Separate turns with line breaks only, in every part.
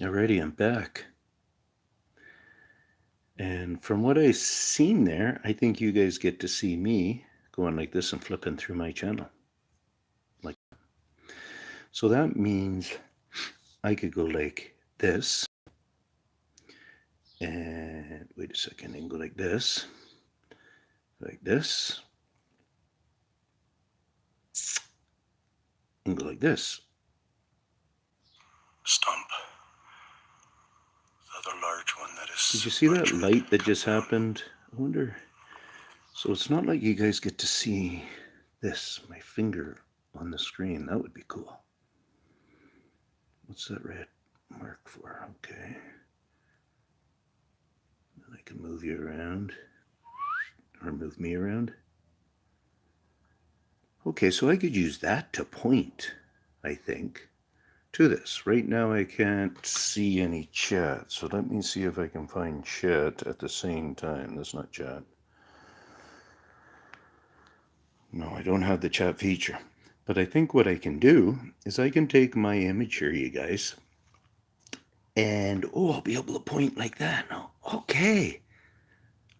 Alrighty, I'm back. And from what I've seen there, I think you guys get to see me going like this and flipping through my channel. Like, so that means I could go like this. And wait a second, and go like this. And go like this.
Stump. The other large one that is.
Did you see that light that just happened? I wonder. So it's not like you guys get to see this, my finger on the screen. That would be cool. What's that red mark for? Okay. I can move you around, or move me around. Okay, so I could use that to point, I think, to this. Right now I can't see any chat, so let me see if I can find chat at the same time. That's not chat. No, I don't have the chat feature. But I think what I can do is I can take my image here, you guys, and I'll be able to point like that now. Okay.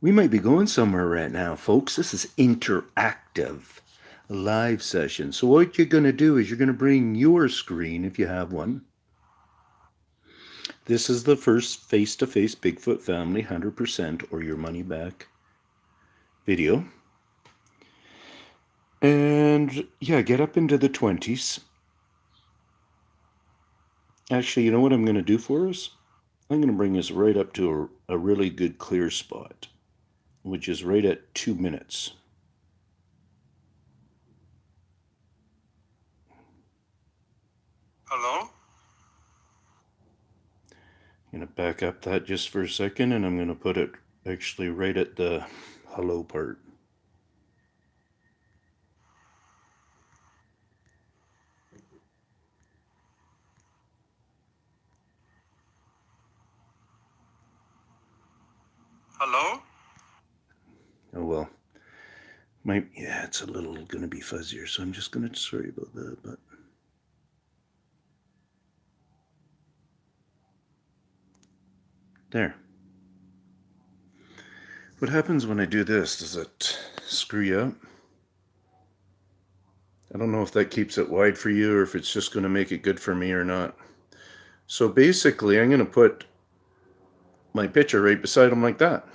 We might be going somewhere right now, folks. This is interactive live session. So what you're going to do is you're going to bring your screen, if you have one. This is the first face-to-face Bigfoot family 100% or your money back video. And yeah, get up into the 20s. Actually, you know what I'm going to do for us? I'm going to bring us right up to a really good clear spot, which is right at 2 minutes.
Hello?
I'm going to back up that just for a second, and I'm going to put it actually right at the hello part.
Hello?
Oh well. Yeah, it's a little going to be fuzzier, so I'm just going to, sorry about that, but. There. What happens when I do this? Does it screw you up? I don't know if that keeps it wide for you or if it's just going to make it good for me or not. So basically, I'm going to put my picture right beside him like that.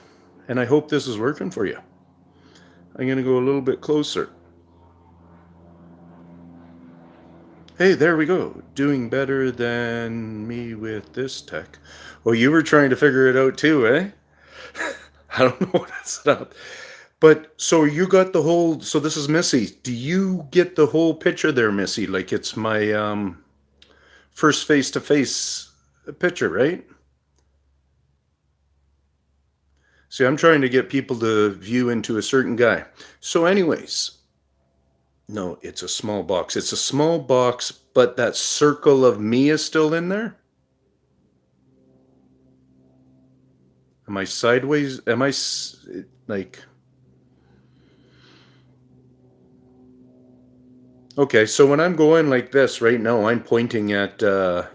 And I hope this is working for you. I'm going to go a little bit closer. Hey, there we go. Doing better than me with this tech. Well, you were trying to figure it out too, eh? I don't know what to set up. But so you got the whole, so this is Missy. Do you get the whole picture there, Missy? Like it's my first face-to-face picture, right? See, I'm trying to get people to view into a certain guy. So anyways, no, it's a small box. It's a small box, but that circle of me is still in there? Am I sideways? Am I like... Okay, so when I'm going like this right now, I'm pointing at,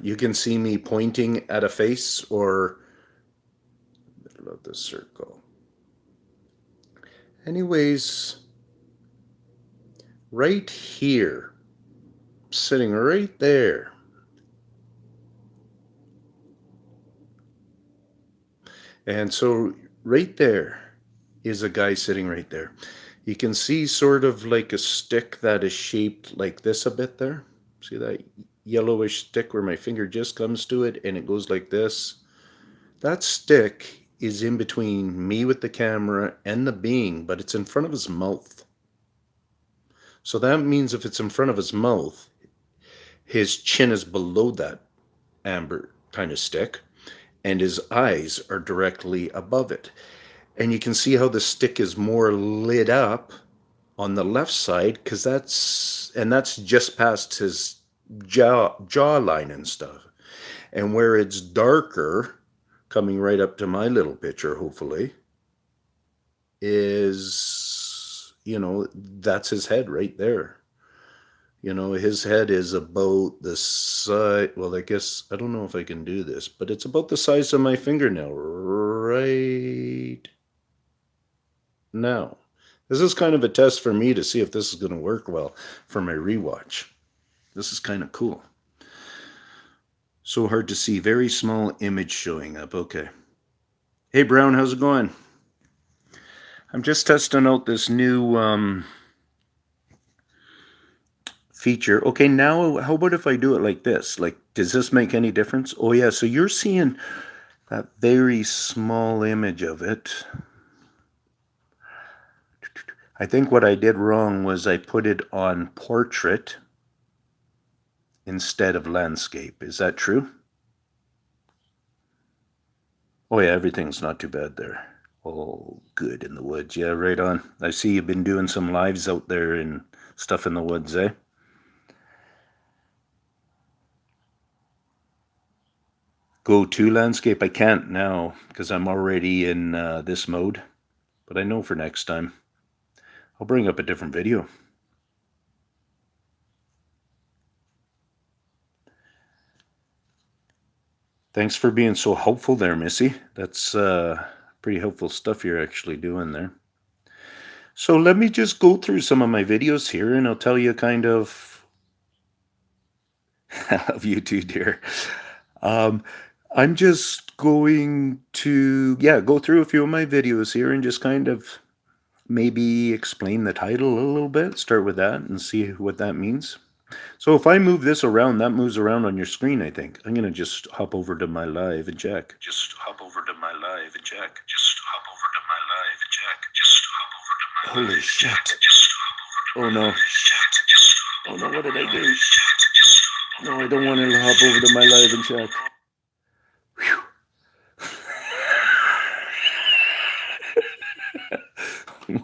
you can see me pointing at a face or middle of the circle. Anyways, right here, sitting right there. And so right there is a guy sitting right there. You can see sort of like a stick that is shaped like this a bit there. See that yellowish stick where my finger just comes to it and it goes like this? That stick is in between me with the camera and the being, but it's in front of his mouth. So that means if it's in front of his mouth, his chin is below that amber kind of stick, and his eyes are directly above it. And you can see how the stick is more lit up on the left side because that's just past his jawline and stuff. And where it's darker, coming right up to my little picture, hopefully, is, that's his head right there. You know, his head is about the size, well, I guess, I don't know if I can do this, but it's about the size of my fingernail right now. This is kind of a test for me to see if this is going to work well for my rewatch. This is kind of cool. So hard to see. Very small image showing up. Okay. Hey, Brown, how's it going? I'm just testing out this new feature. Okay, now how about if I do it like this? Like, does this make any difference? Oh, yeah, so you're seeing that very small image of it. I think what I did wrong was I put it on portrait instead of landscape. Is that true? Oh, yeah, everything's not too bad there. Oh, good in the woods. Yeah, right on. I see you've been doing some lives out there and stuff in the woods, eh? Go to landscape. I can't now because I'm already in this mode, but I know for next time. I'll bring up a different video. Thanks for being so helpful there, Missy. That's pretty helpful stuff you're actually doing there. So let me just go through some of my videos here and I'll tell you kind of of you too, dear. Um, I'm just going to, yeah, go through a few of my videos here and just kind of maybe explain the title a little bit. Start with that and see what that means. So if I move this around, that moves around on your screen, I think. I'm going to just hop over to my live and check. Just hop over to my live and check. Just hop over to my live and check. Just hop over to my live. Holy shit. Oh no. Oh no, what did I do? No, I don't want to hop over to my live and check.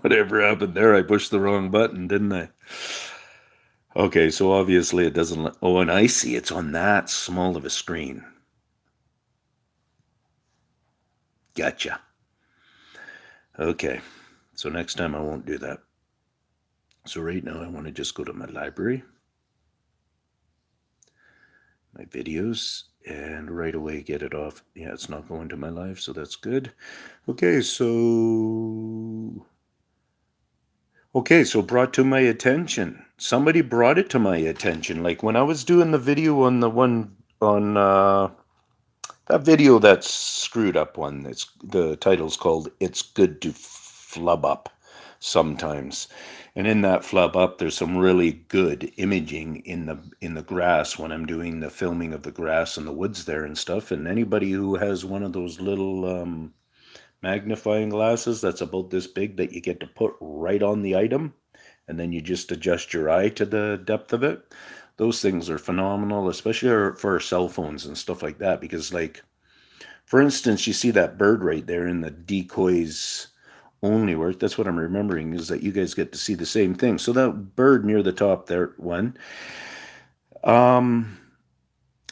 Whatever happened there, I pushed the wrong button, didn't I? Okay, so obviously it doesn't. Oh, and I see it's on that small of a screen. Gotcha. Okay, so next time I won't do that. So right now I want to just go to my library, my videos, and right away get it off. Yeah, it's not going to my live, so that's good. Okay, so brought to my attention. Somebody brought it to my attention. Like when I was doing the video on the one on that video that's screwed up one. It's the title's called "It's Good to Flub Up Sometimes," and in that flub up, there's some really good imaging in the grass when I'm doing the filming of the grass and the woods there and stuff. And anybody who has one of those little magnifying glasses that's about this big that you get to put right on the item and then you just adjust your eye to the depth of it, those things are phenomenal, especially for cell phones and stuff like that. Because like, for instance, you see that bird right there in the decoys only work. That's what I'm remembering, is that you guys get to see the same thing. So that bird near the top there, one,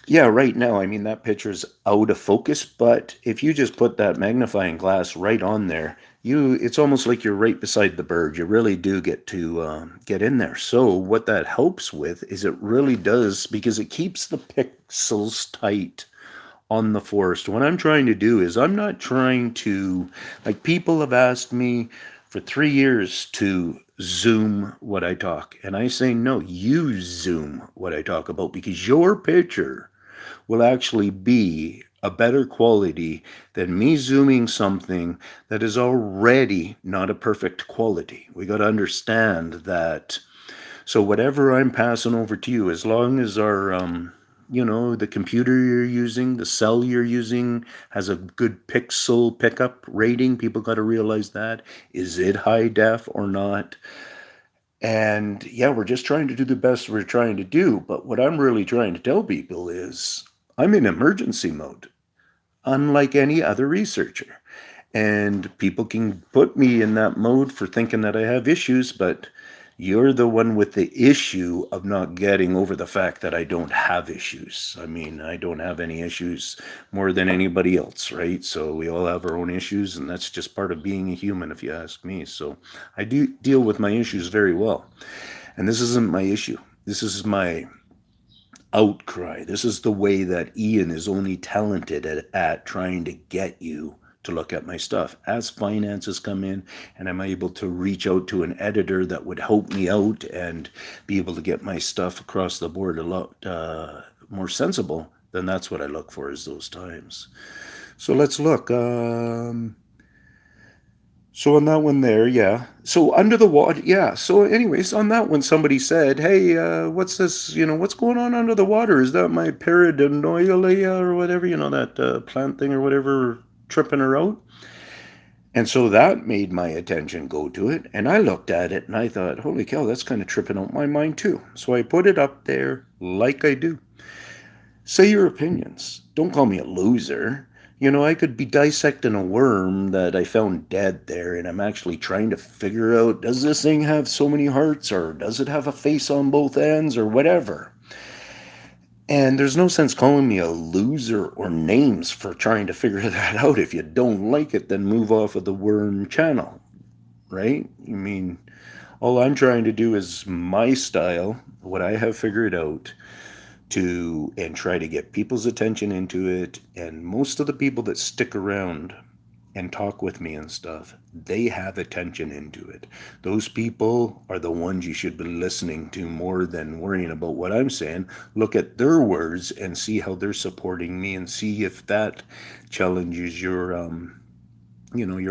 yeah, right now, I mean, that picture's out of focus, but if you just put that magnifying glass right on there, it's almost like you're right beside the bird. You really do get to get in there. So what that helps with is it really does, because it keeps the pixels tight on the forest. What I'm trying to do is I'm not trying to, like, people have asked me for 3 years to zoom what I talk. And I say, no, you zoom what I talk about, because your picture will actually be a better quality than me zooming something that is already not a perfect quality. We got to understand that. So whatever I'm passing over to you, as long as our the computer you're using, the cell you're using has a good pixel pickup rating, people got to realize that. Is it high def or not? And yeah, we're just trying to do the best we're trying to do. But what I'm really trying to tell people is I'm in emergency mode, unlike any other researcher. And people can put me in that mode for thinking that I have issues, but you're the one with the issue of not getting over the fact that I don't have issues. I mean, I don't have any issues more than anybody else, right? So we all have our own issues, and that's just part of being a human, if you ask me. So I do deal with my issues very well. And this isn't my issue. this is my outcry. This is the way that Ian is only talented at trying to get you to look at my stuff. As finances come in and I'm able to reach out to an editor that would help me out and be able to get my stuff across the board a lot more sensible, then that's what I look for, is those times. So let's look. So on that one there, yeah. So under the water, yeah. So anyways, on that one, somebody said, "Hey, what's this? What's going on under the water? Is that my pareidolia or whatever? That plant thing or whatever tripping her out?" And so that made my attention go to it, and I looked at it and I thought, "Holy cow, that's kind of tripping out my mind too." So I put it up there like I do. Say your opinions. Don't call me a loser. I could be dissecting a worm that I found dead there, and I'm actually trying to figure out, does this thing have so many hearts, or does it have a face on both ends, or whatever? And there's no sense calling me a loser or names for trying to figure that out. If you don't like it, then move off of the worm channel, right? All I'm trying to do is my style, what I have figured out, and try to get people's attention into it. And most of the people that stick around and talk with me and stuff, they have attention into it. Those people are the ones you should be listening to more than worrying about what I'm saying. Look at their words and see how they're supporting me, and see if that challenges your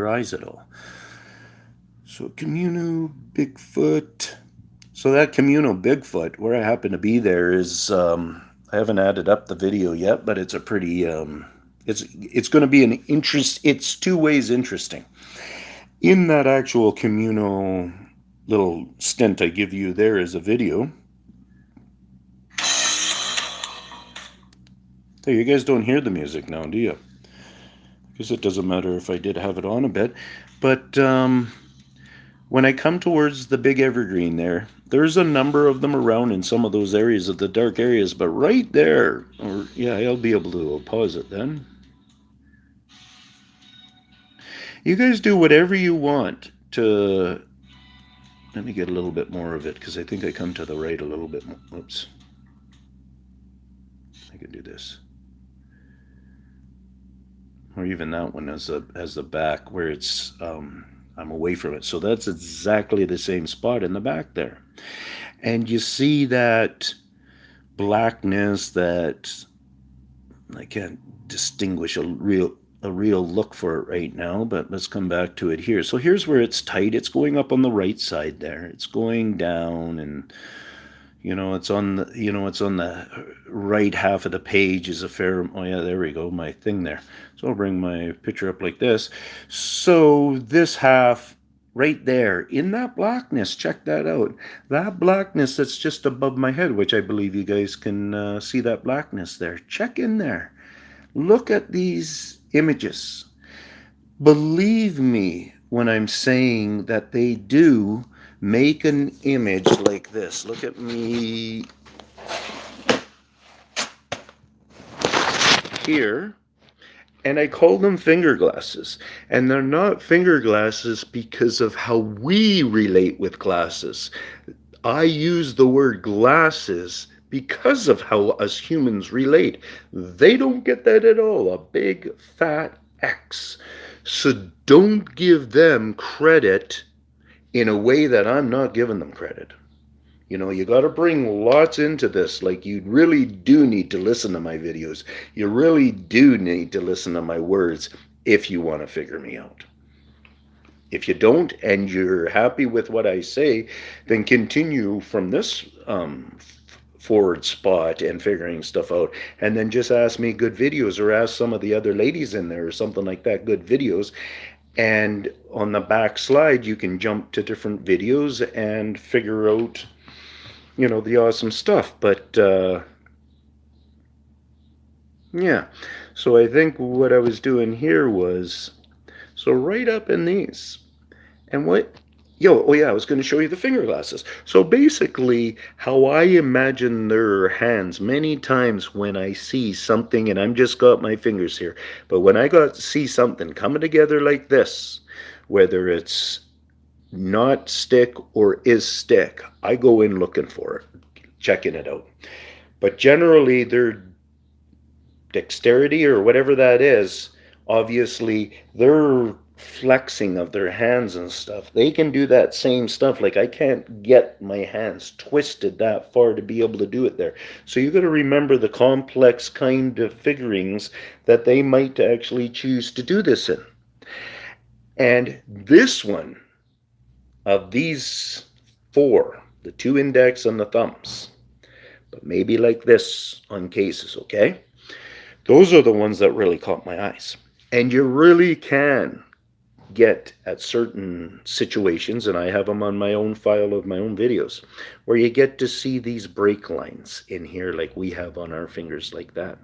eyes at all. So Communal Bigfoot. So that Communal Bigfoot, where I happen to be there, is I haven't added up the video yet, but it's a pretty it's going to be an interest. It's two ways interesting. In that actual communal little stint I give you, there is a video. Hey, you guys don't hear the music now, do you? Because it doesn't matter if I did have it on a bit, but when I come towards the big evergreen there's a number of them around in some of those areas of the dark areas, but right there, I'll be able to pause it then. You guys do whatever you want to. Let me get a little bit more of it, because I think I come to the right a little bit more. Oops. I could do this. Or even that one as the back where it's I'm away from it. So that's exactly the same spot in the back there. And you see that blackness that I can't distinguish a real look for it right now, but let's come back to it here. So here's where it's tight. It's going up on the right side there. It's going down, and it's on the right half of the page is a fair. Oh yeah, there we go, my thing there. So I'll bring my picture up like this. So this half right there in that blackness, check that out. That blackness that's just above my head, which I believe you guys can see that blackness there. Check in there. Look at these images. Believe me when I'm saying that they do make an image like this. Look at me here. And I call them finger glasses. And they're not finger glasses because of how we relate with glasses. I use the word glasses because of how us humans relate. They don't get that at all. A big fat X. So don't give them credit in a way that I'm not giving them credit. You got to bring lots into this. Like, you really do need to listen to my videos. You really do need to listen to my words if you want to figure me out. If you don't, and you're happy with what I say, then continue from this forward spot and figuring stuff out. And then just ask me good videos, or ask some of the other ladies in there or something like that, good videos. And on the back slide, you can jump to different videos and figure out the awesome stuff. But yeah, so I think what I was doing here was, so right up in these, and I was going to show you the finger glasses. So basically, how I imagine their hands many times when I see something, and I'm just got my fingers here, but when I see something coming together like this, whether it's not stick or is stick, I go in looking for it. checking it out. But generally, their dexterity or whatever that is, obviously, their flexing of their hands and stuff, they can do that same stuff. Like, I can't get my hands twisted that far to be able to do it there. So you got to remember the complex kind of figurings that they might actually choose to do this in. And this one of these four, the two index and the thumbs, but maybe like this on cases, okay? Those are the ones that really caught my eyes. And you really can get at certain situations, and I have them on my own file of my own videos, where you get to see these break lines in here like we have on our fingers like that.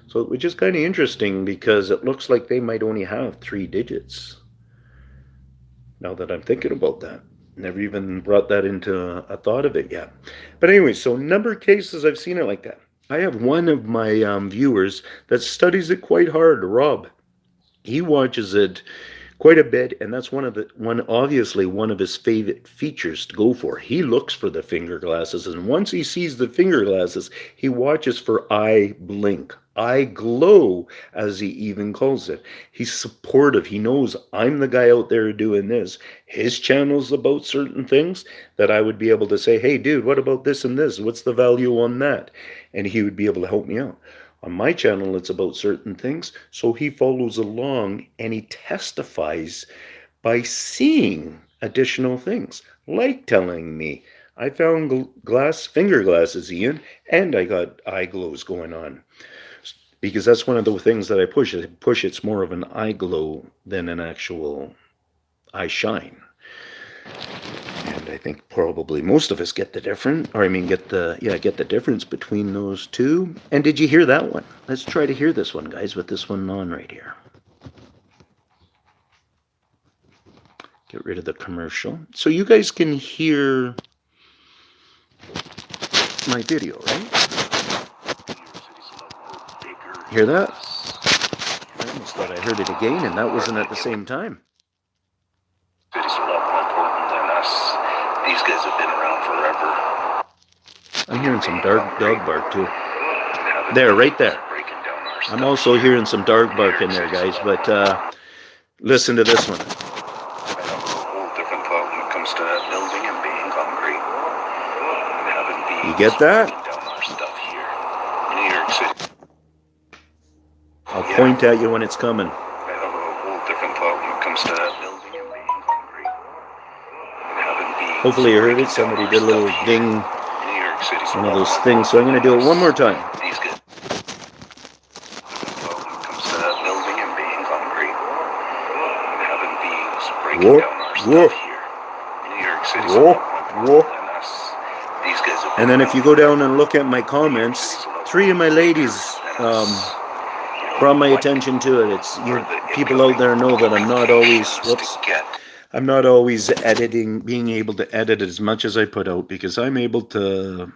So which is kind of interesting because it looks like they might only have 3 digits. Now that I'm thinking about that. Never even brought that into a thought of it yet. But anyway, so number of cases I've seen it like that. I have one of my viewers that studies it quite hard, Rob. He watches it quite a bit, and that's obviously one of his favorite features to go for. He looks for the finger glasses, and once he sees the finger glasses, he watches for eye blink, eye glow, as he even calls it. He's supportive. He knows I'm the guy out there doing this. His channel's about certain things that I would be able to say, hey, dude, what about this and this? What's the value on that? And he would be able to help me out. On my channel, it's about certain things, so he follows along and he testifies by seeing additional things, like telling me, I found finger glasses, Ian, and I got eye glows going on. Because that's one of the things that I push. It's more of an eye glow than an actual eye shine. And I think probably most of us get the difference between those two. And did you hear that one? Let's try to hear this one, guys, with this one on right here. Get rid of the commercial. So you guys can hear my video, right? Hear that? I almost thought I heard it again, and that wasn't at the same time.
City's a lot more important than us. These guys have been around forever.
I'm hearing some dog bark too. There, right there. I'm also hearing some dog bark in there, guys, but listen to this one.
I have a whole different thought when it comes to that building and being hungry. And having beans
You get that?
breaking down our stuff here. New York City.
I'll point at you when it's coming.
I have a whole different thought when it comes to that building and being hungry. And having beans
Hopefully you heard it.
breaking down
Somebody
our
did a little
stuff here.
ding,
New York City's
one of those things. So I'm going to do it one more time.
These guys. When it comes to that building and being hungry. And having beans breaking
Whoa,
down our
whoa.
stuff here. New York City's
Whoa, whoa.
than us. These guys have
And then if you go down and look at my comments, 3 of my ladies brought my attention to it. It's people out there know that I'm not always I'm not always being able to edit as much as I put out, because I'm able to,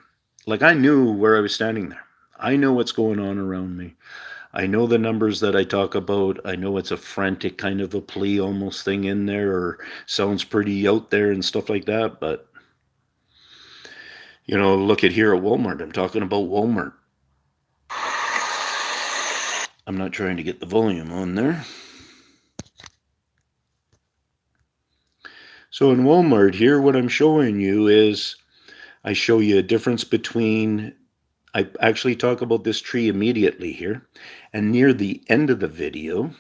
like, I knew where I was standing there. I know what's going on around me. I know the numbers that I talk about. I know it's a frantic kind of a plea almost thing in there, or sounds pretty out there and stuff like that. But, you know, look at here at Walmart. I'm talking about Walmart. I'm not trying to get the volume on there. So in Walmart here, what I'm showing you is I show you a difference between, I actually talk about this tree immediately here, and near the end of the video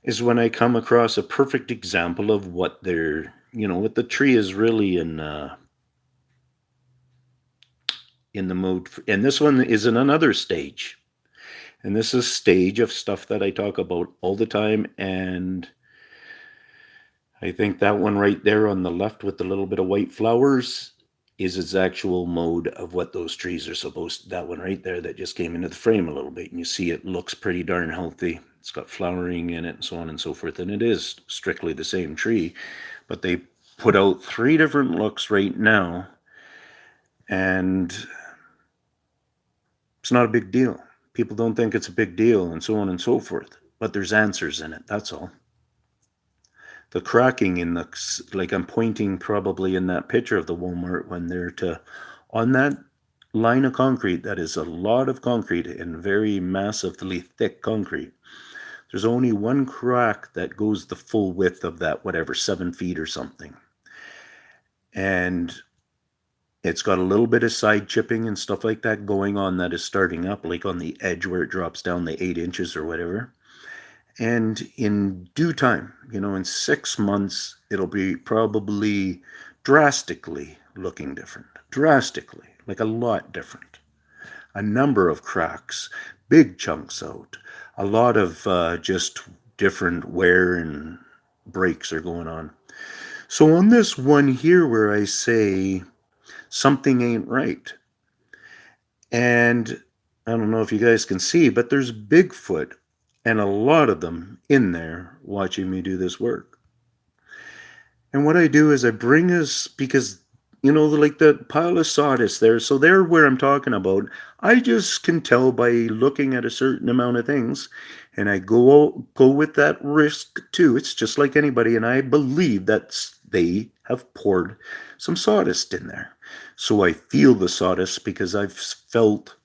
is when I come across a perfect example of what what the tree is really in the mode for. And this one is in another stage. And this is a stage of stuff that I talk about all the time. And I think that one right there on the left with the little bit of white flowers is its actual mode of what those trees are supposed to. That one right there that just came into the frame a little bit. And you see it looks pretty darn healthy. It's got flowering in it and so on and so forth. And it is strictly the same tree. But they put out 3 different looks right now. And it's not a big deal. People don't think it's a big deal and so on and so forth. But there's answers in it, that's all. The cracking in the, like I'm pointing probably in that picture of the Walmart when they're to On that line of concrete, that is a lot of concrete and very massively thick concrete, there's only one crack that goes the full width of that, whatever, 7 feet or something. And it's got a little bit of side chipping and stuff like that going on that is starting up, like on the edge where it drops down the 8 inches or whatever. And in due time, in 6 months, it'll be probably drastically looking different. Drastically, like a lot different. A number of cracks, big chunks out, a lot of just different wear and breaks are going on. So on this one here where I say something ain't right, and I don't know if you guys can see, but there's Bigfoot and a lot of them in there watching me do this work. And what I do is I bring us, because, like the pile of sawdust there, so they're where I'm talking about. I just can tell by looking at a certain amount of things, and I go with that risk too. It's just like anybody, and I believe that they have poured some sawdust in there. So I feel the sawdust because I've felt,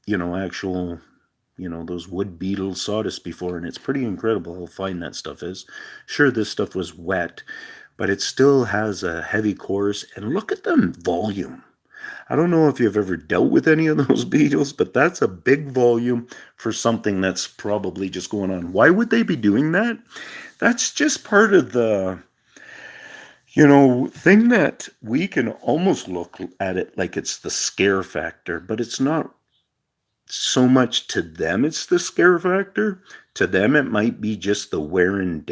actual, those wood beetle sawdust before, and it's pretty incredible how fine that stuff is. Sure, this stuff was wet, but it still has a heavy course, and look at the volume. I don't know if you've ever dealt with any of those beetles, but that's a big volume for something that's probably just going on. Why would they be doing that? That's just part of the, thing that we can almost look at it like it's the scare factor, but it's not so much to them. It's the scare factor. To them, it might be just the wear and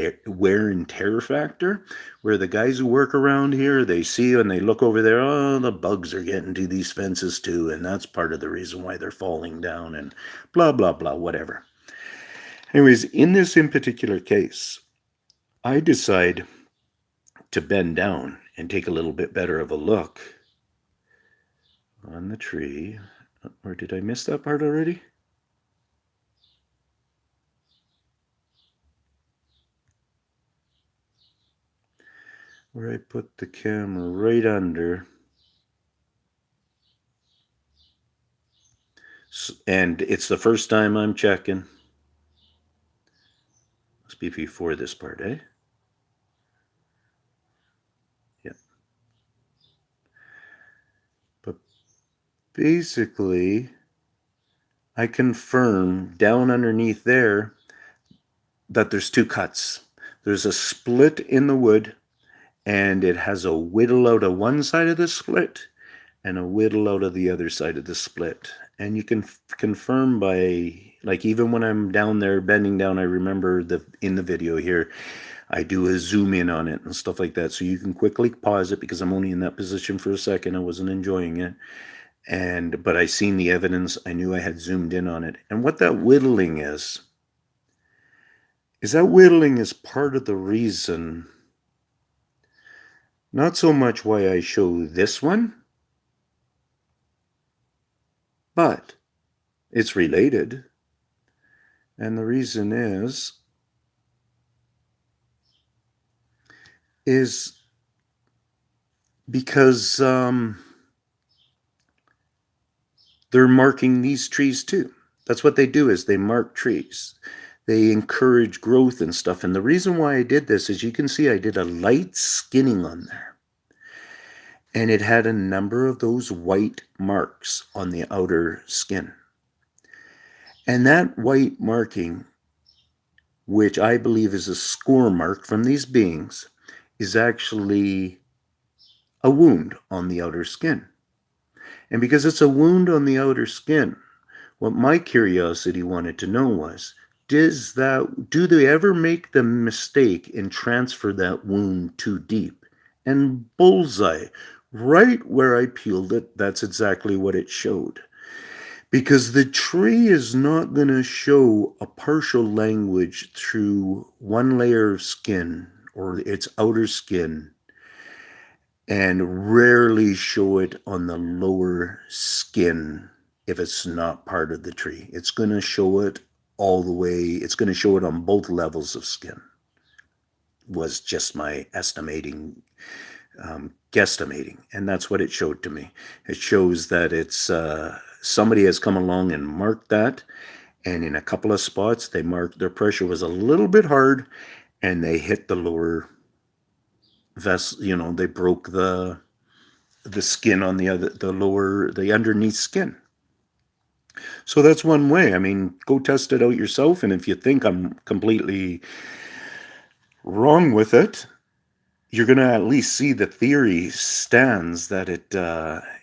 tear factor, where the guys who work around here, they see and they look over there, oh, the bugs are getting to these fences too, and that's part of the reason why they're falling down, and blah, blah, blah, whatever. Anyways, in particular case, I decide to bend down and take a little bit better of a look on the tree. Or did I miss that part already? Where I put the camera right under. And it's the first time I'm checking. Must be before this part, eh? Yeah. But basically, I confirm down underneath there that there's two cuts. There's a split in the wood, and it has a whittle out of one side of the split and a whittle out of the other side of the split. And you can confirm by, like, even when I'm down there bending down, I remember in the video here, I do a zoom in on it and stuff like that. So you can quickly pause it because I'm only in that position for a second. I wasn't enjoying it. But I seen the evidence. I knew I had zoomed in on it. And what that whittling is that whittling is part of the reason, not so much why I show this one, but it's related. And the reason is because they're marking these trees too. That's what they do, is they mark trees. They encourage growth and stuff. And the reason why I did this is, you can see I did a light skinning on there. And it had a number of those white marks on the outer skin. And that white marking, which I believe is a score mark from these beings, is actually a wound on the outer skin. And because it's a wound on the outer skin, what my curiosity wanted to know was, do they ever make the mistake and transfer that wound too deep? And bullseye, right where I peeled it, that's exactly what it showed. Because the tree is not going to show a partial language through one layer of skin or its outer skin, and rarely show it on the lower skin if it's not part of the tree. It's going to show it all the way. It's going to show it on both levels of skin, was just my estimating guesstimating, and that's what it showed to me. It shows that it's somebody has come along and marked that, and in a couple of spots they marked their pressure was a little bit hard, and they hit the lower vessel. They broke the skin on the underneath skin. So that's one way. I mean, go test it out yourself, and if you think I'm completely wrong with it, you're going to at least see the theory stands that it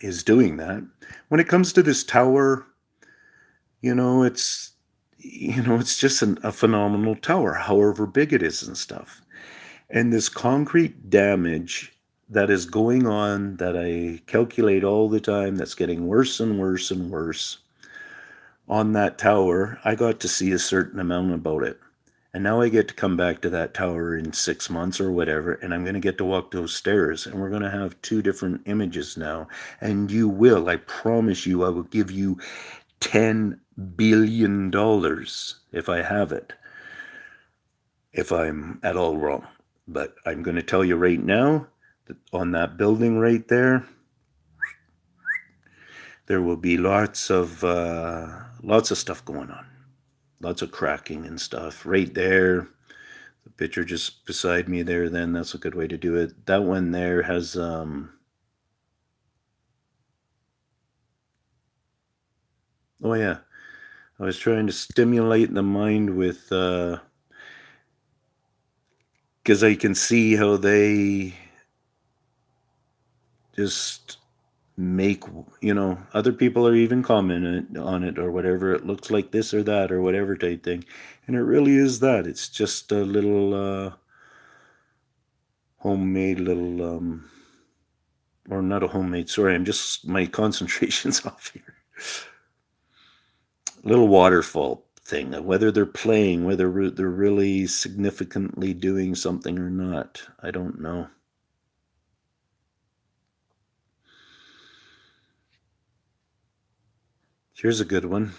is doing that. When it comes to this tower, it's it's just a phenomenal tower, however big it is and stuff. And this concrete damage that is going on, that I calculate all the time, that's getting worse and worse and worse on that tower. I got to see a certain amount about it. And now I get to come back to that tower in 6 months or whatever, and I'm going to get to walk those stairs, and we're going to have two different images now. And I promise you, I will give you $10 billion if I have it, if I'm at all wrong. But I'm going to tell you right now that on that building right there will be lots of stuff going on. Lots of cracking and stuff right there. The picture just beside me there, then that's a good way to do it. That one there has oh yeah, I was trying to stimulate the mind with because I can see how they just make, other people are even commenting on it or whatever. It looks like this or that or whatever type thing, and it really is that. It's just a little homemade little or not a homemade, sorry, my concentration's off here. Little waterfall thing, whether they're playing, whether they're really significantly doing something or not, I don't know. Here's a good one,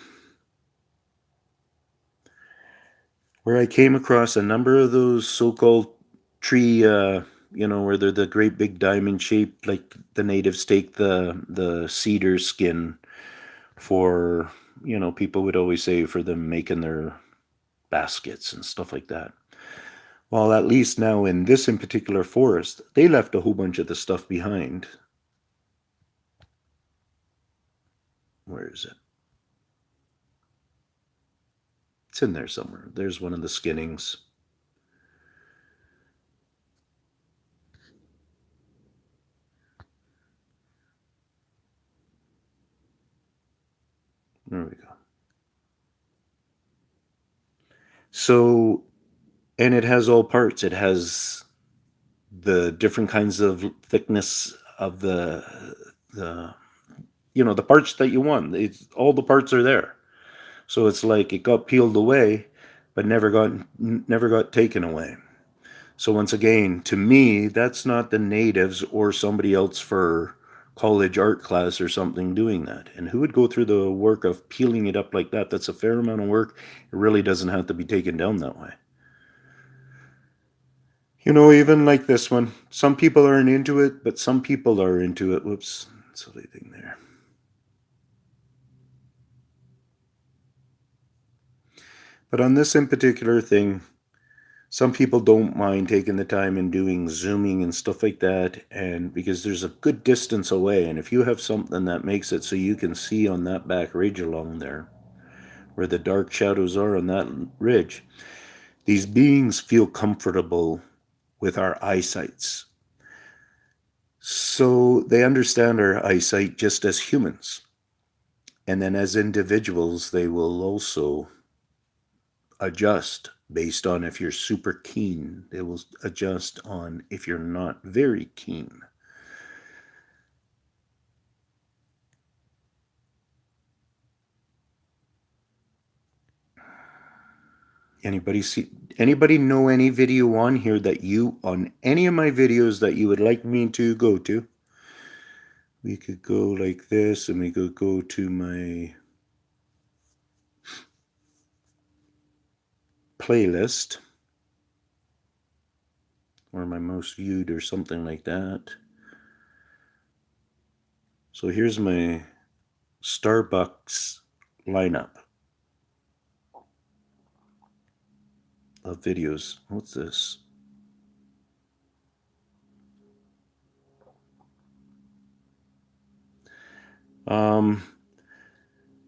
where I came across a number of those so-called tree, where they're the great big diamond shaped, like the natives take the cedar skin for, people would always say for them making their baskets and stuff like that. Well, at least now in particular forest, they left a whole bunch of the stuff behind. Where is it? It's in there somewhere. There's one of the skinnings. There we go. So, and it has all parts. It has the different kinds of thickness of the the parts that you want. All the parts are there. So it's like it got peeled away, but never got taken away. So once again, to me, that's not the natives or somebody else for college art class or something doing that. And who would go through the work of peeling it up like that? That's a fair amount of work. It really doesn't have to be taken down that way. Even like this one, some people aren't into it, but some people are into it. Whoops, silly thing there. But on this in particular thing, some people don't mind taking the time and doing zooming and stuff like that, and because there's a good distance away, and if you have something that makes it so you can see on that back ridge along there, where the dark shadows are on that ridge, these beings feel comfortable with our eyesights. So they understand our eyesight just as humans. And then as individuals, they will also adjust based on if you're super keen. They will adjust on if you're not very keen. Anybody know any video on here on any of my videos that you would like me to go to? We could go like this, and we could go to my playlist. or my most viewed or something like that. So here's my Starbucks lineup of videos. What's this?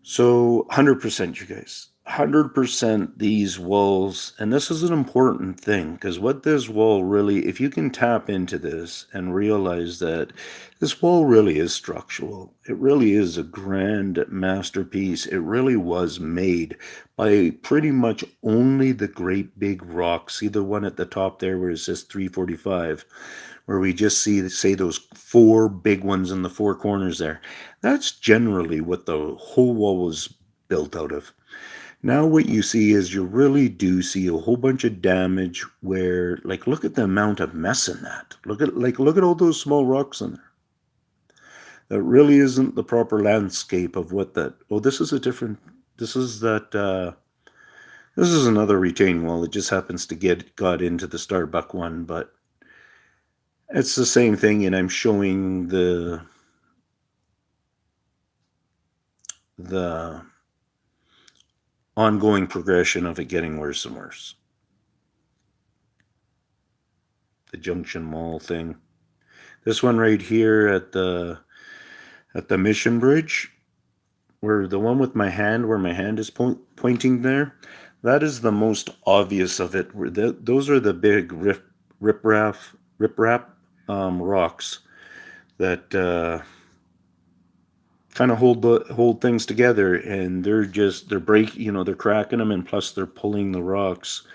So 100%, you guys. 100% these walls, and this is an important thing because what this wall really, if you can tap into this and realize that this wall really is structural, it really is a grand masterpiece. It really was made by pretty much only the great big rocks. See the one at the top there where it says 345, where we just see, say, those four big ones in the four corners there. That's generally what the whole wall was built out of. Now what you see is you really do see a whole bunch of damage where, like, look at the amount of mess in that. Look at all those small rocks in there. That really isn't the proper landscape of what that. Oh, this is a different. This is that. This is another retaining wall. It just happens to got into the Starbuck one, but it's the same thing. And I'm showing the ongoing progression of it getting worse and worse. The Junction Mall thing. This one right here at the Mission Bridge, where the one with my hand, where my hand is pointing there, that is the most obvious of it. Those are the big riprap rocks that kind of hold things together, and they're they're cracking them, and plus they're pulling the rocks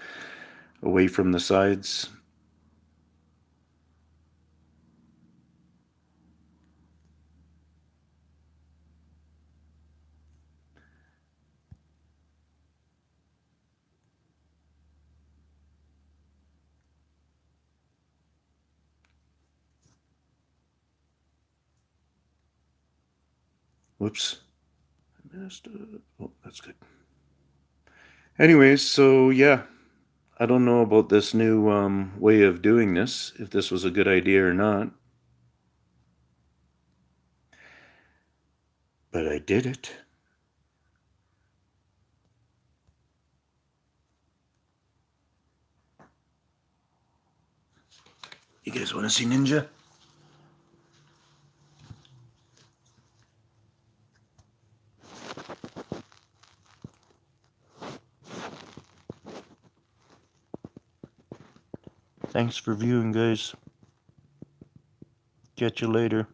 away from the sides. Whoops. I messed up. Oh, that's good. Anyways, so yeah, I don't know about this new way of doing this, if this was a good idea or not. But I did it. You guys want to see Ninja? Thanks for viewing, guys. Catch you later.